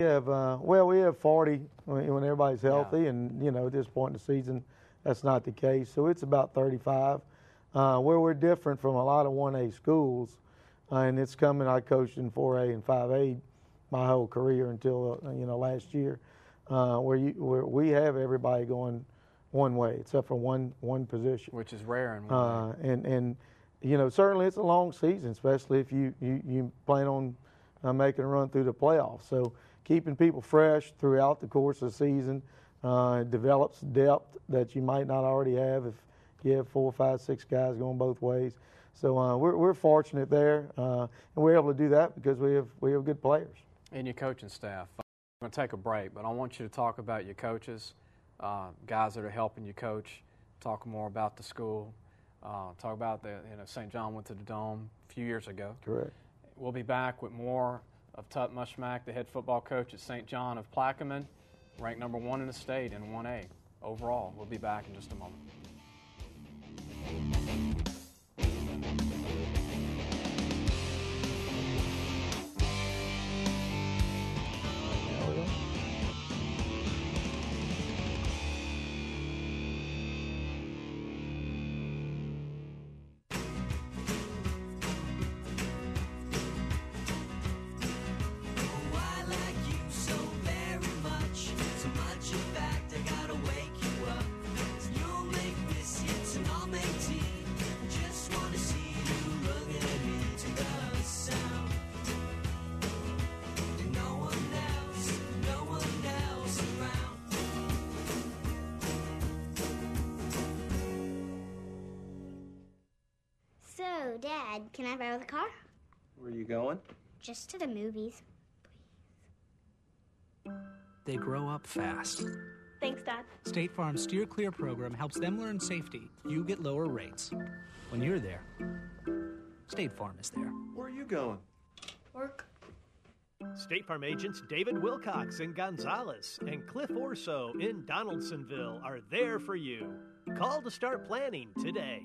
We have 40 when everybody's healthy, and at this point in the season, that's not the case. So it's about 35. Where we're different from a lot of 1A schools, and it's coming. I coached in 4A and 5A my whole career until last year, where we have everybody going one way except for one position, which is rare in 1A. And certainly it's a long season, especially if you plan on making a run through the playoffs. So keeping people fresh throughout the course of the season develops depth that you might not already have if you have 4, 5, 6 guys going both ways. So we're fortunate there, and we're able to do that because we have good players. And your coaching staff. I'm going to take a break, but I want you to talk about your coaches, guys that are helping you coach, talk more about the school, talk about St. John went to the Dome a few years ago. Correct. We'll be back with more of Tut Mushmack, the head football coach at St. John of Plaquemine, ranked number 1 in the state in 1A overall. We'll be back in just a moment. So, Dad, can I borrow the car? Where are you going? Just to the movies, please. They grow up fast. Thanks, Dad. State Farm's Steer Clear program helps them learn safety. You get lower rates. When you're there, State Farm is there. Where are you going? Work. State Farm agents David Wilcox in Gonzales and Cliff Orso in Donaldsonville are there for you. Call to start planning today.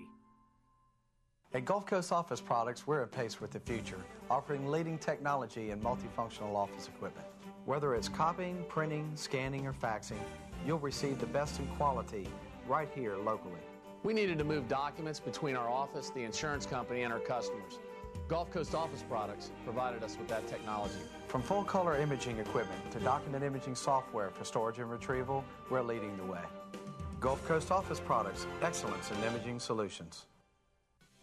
At Gulf Coast Office Products, we're at pace with the future, offering leading technology and multifunctional office equipment. Whether it's copying, printing, scanning, or faxing, you'll receive the best in quality right here locally. We needed to move documents between our office, the insurance company, and our customers. Gulf Coast Office Products provided us with that technology. From full-color imaging equipment to document imaging software for storage and retrieval, we're leading the way. Gulf Coast Office Products, excellence in imaging solutions.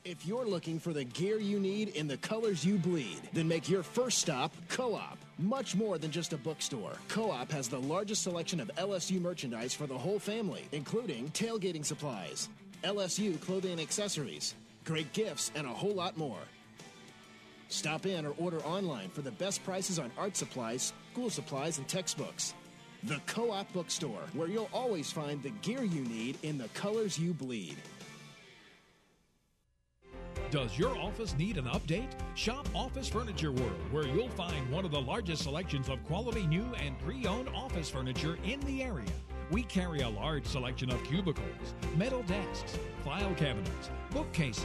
If you're looking for the gear you need in the colors you bleed, then make your first stop Co-op. Much more than just a bookstore, Co-op has the largest selection of LSU merchandise for the whole family, including tailgating supplies, LSU clothing and accessories, great gifts, and a whole lot more. Stop in or order online for the best prices on art supplies, school supplies, and textbooks. The Co-op Bookstore, where you'll always find the gear you need in the colors you bleed. Does your office need an update? Shop Office Furniture World, where you'll find one of the largest selections of quality new and pre-owned office furniture in the area. We carry a large selection of cubicles, metal desks, file cabinets, bookcases,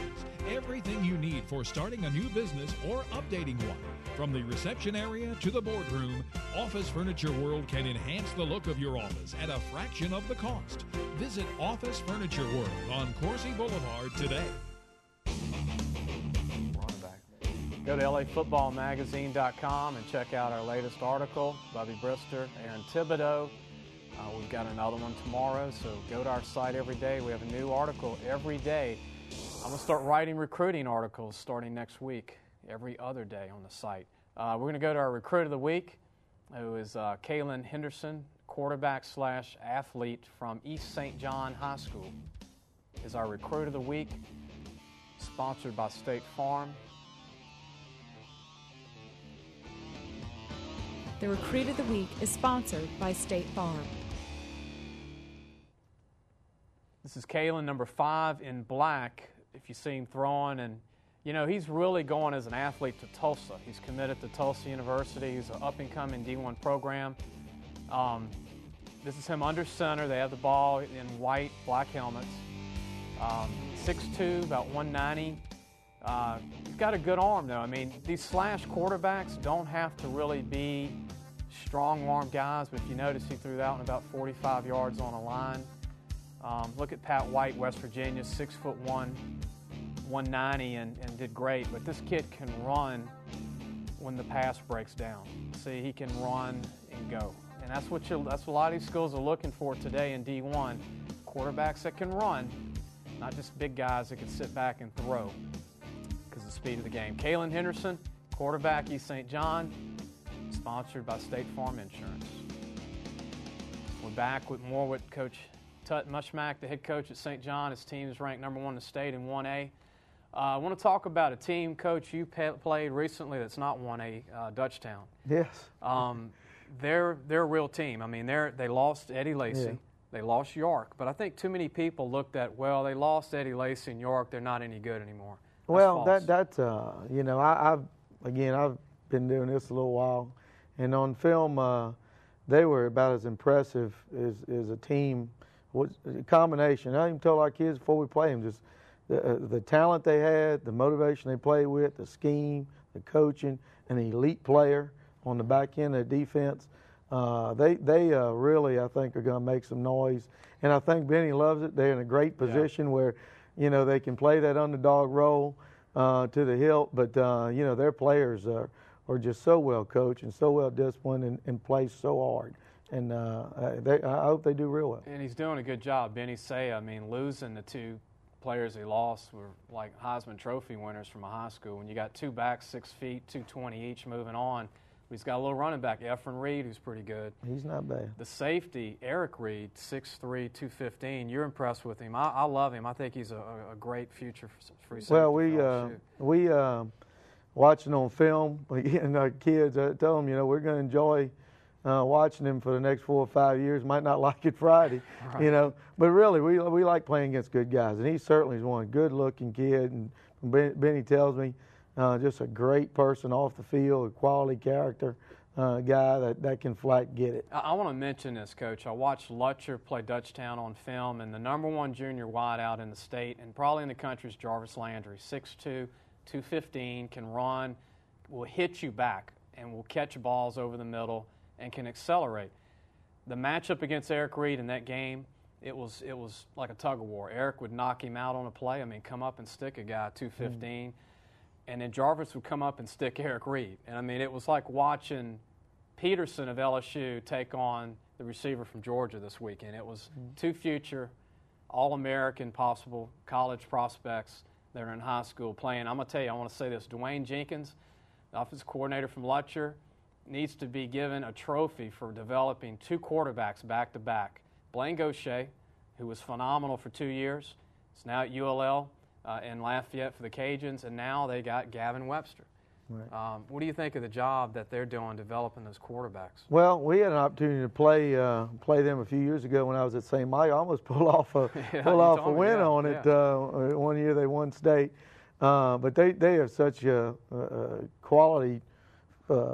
everything you need for starting a new business or updating one. From the reception area to the boardroom, Office Furniture World can enhance the look of your office at a fraction of the cost. Visit Office Furniture World on Coursey Boulevard today. Go to lafootballmagazine.com and check out our latest article. Bubby Brister, Aaron Thibodeau. We've got another one tomorrow, so go to our site every day. We have a new article every day. I'm going to start writing recruiting articles starting next week, every other day on the site. We're going to go to our Recruit of the Week, who is Kaylin Henderson, quarterback/athlete from East St. John High School, is our Recruit of the Week, sponsored by State Farm. The Recruit of the Week is sponsored by State Farm. This is Kalen, number 5 in black, if you see him throwing. And, he's really going as an athlete to Tulsa. He's committed to Tulsa University. He's an up-and-coming D1 program. This is him under center. They have the ball in white, black helmets. 6'2", about 190. He's got a good arm, though. I mean, these slash quarterbacks don't have to really be strong arm guys, but if you notice, he threw that one about 45 yards on a line. Look at Pat White, West Virginia, 6'1", 190, and did great. But this kid can run when the pass breaks down. See, he can run and go. And that's what a lot of these schools are looking for today in D1. Quarterbacks that can run, not just big guys that can sit back and throw because of the speed of the game. Kalen Henderson, quarterback, East St. John, sponsored by State Farm Insurance. We're back with more with Coach Tut Mushmack, the head coach at St. John. His team is ranked number 1 in the state in 1A. I want to talk about a team, Coach, you played recently that's not 1A, Dutchtown. Yes. They're a real team. I mean, they lost Eddie Lacy. Yeah. They lost York. But I think too many people looked at, well, they lost Eddie Lacy and York. They're not any good anymore. That's you know, I've been doing this a little while. And on film, they were about as impressive as a team. A combination. I even told our kids before we play them, just the talent they had, the motivation they played with, the scheme, the coaching, and the elite player on the back end of the defense. They really, I think, are going to make some noise. And I think Benny loves it. They're in a great position where, you know, they can play that underdog role to the hilt. But, you know, their players are just so well coached and so well disciplined and play so hard. And I hope they do real well. And he's doing a good job. Benny Say, I mean, losing the 2 players he lost were like Heisman Trophy winners from a high school. When you got 2 backs, 6 feet, 220 each moving on, he's got a little running back, Efren Reed, who's pretty good. He's not bad. The safety, Eric Reed, 6'3", 215. You're impressed with him. I love him. I think he's a great future for safety. Well, we watching on film, and our kids, I tell them, you know, we're going to enjoy watching him for the next 4 or 5 years. Might not like it Friday, right. You know, but really we like playing against good guys, and he certainly is one good-looking kid. And Benny tells me, just a great person off the field, a quality character guy that can flat get it. I want to mention this, Coach. I watched Lutcher play Dutchtown on film, and the number 1 junior wideout in the state and probably in the country is Jarvis Landry, 6'2", 215, can run, will hit you back, and will catch balls over the middle and can accelerate. The matchup against Eric Reed in that game, it was like a tug of war. Eric would knock him out on a play. I mean, come up and stick a guy 215, and then Jarvis would come up and stick Eric Reed. And I mean, it was like watching Peterson of LSU take on the receiver from Georgia this weekend. It was 2 future All-American possible college prospects that are in high school playing. I'm going to tell you, I want to say this. Dwayne Jenkins, the offensive coordinator from Lutcher, needs to be given a trophy for developing 2 quarterbacks back-to-back. Blaine Gaucher, who was phenomenal for 2 years, is now at ULL in Lafayette for the Cajuns, and now they got Gavin Webster. Right. What do you think of the job that they're doing developing those quarterbacks? Well, we had an opportunity to play them a few years ago when I was at St. Mike. I almost pulled off a win on it. One year they won state. But they have such a quality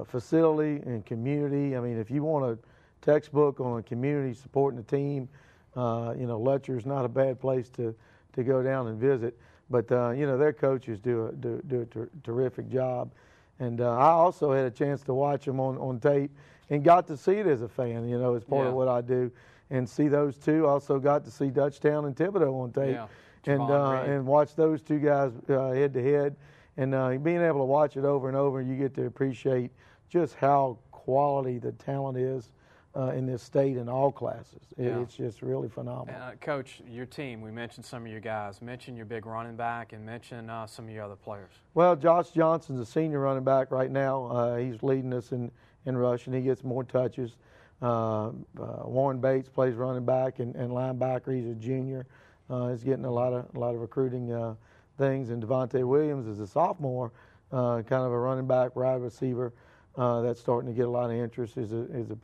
facility and community. I mean, if you want a textbook on a community supporting the team, you know, Lutcher's not a bad place to go down and visit. But you know, their coaches do a terrific job, and I also had a chance to watch them on tape and got to see it as a fan. You know, as part of what I do, and see those 2. Also got to see Dutchtown and Thibodaux on tape, and watch those 2 guys head to head. And being able to watch it over and over, you get to appreciate just how quality the talent is in this state in all classes. It's just really phenomenal. Coach, your team, we mentioned some of your guys. Mention your big running back and mention some of your other players. Well, Josh Johnson's a senior running back right now. He's leading us in rushing. He gets more touches. Warren Bates plays running back and linebacker. He's a junior. He's getting a lot of recruiting things, and Devontae Williams is a sophomore, kind of a running back, wide receiver that's starting to get a lot of interest. Is a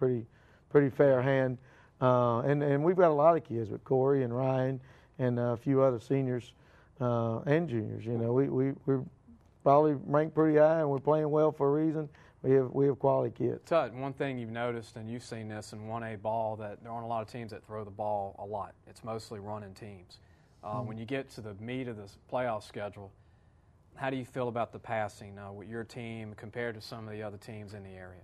pretty fair hand, and we've got a lot of kids with Corey and Ryan and a few other seniors and juniors. You know, we're probably ranked pretty high, and we're playing well for a reason. We have quality kids. Tut, one thing you've noticed, and you've seen this in 1A ball, that there aren't a lot of teams that throw the ball a lot. It's mostly running teams. When you get to the meat of this playoff schedule, how do you feel about the passing with your team compared to some of the other teams in the area?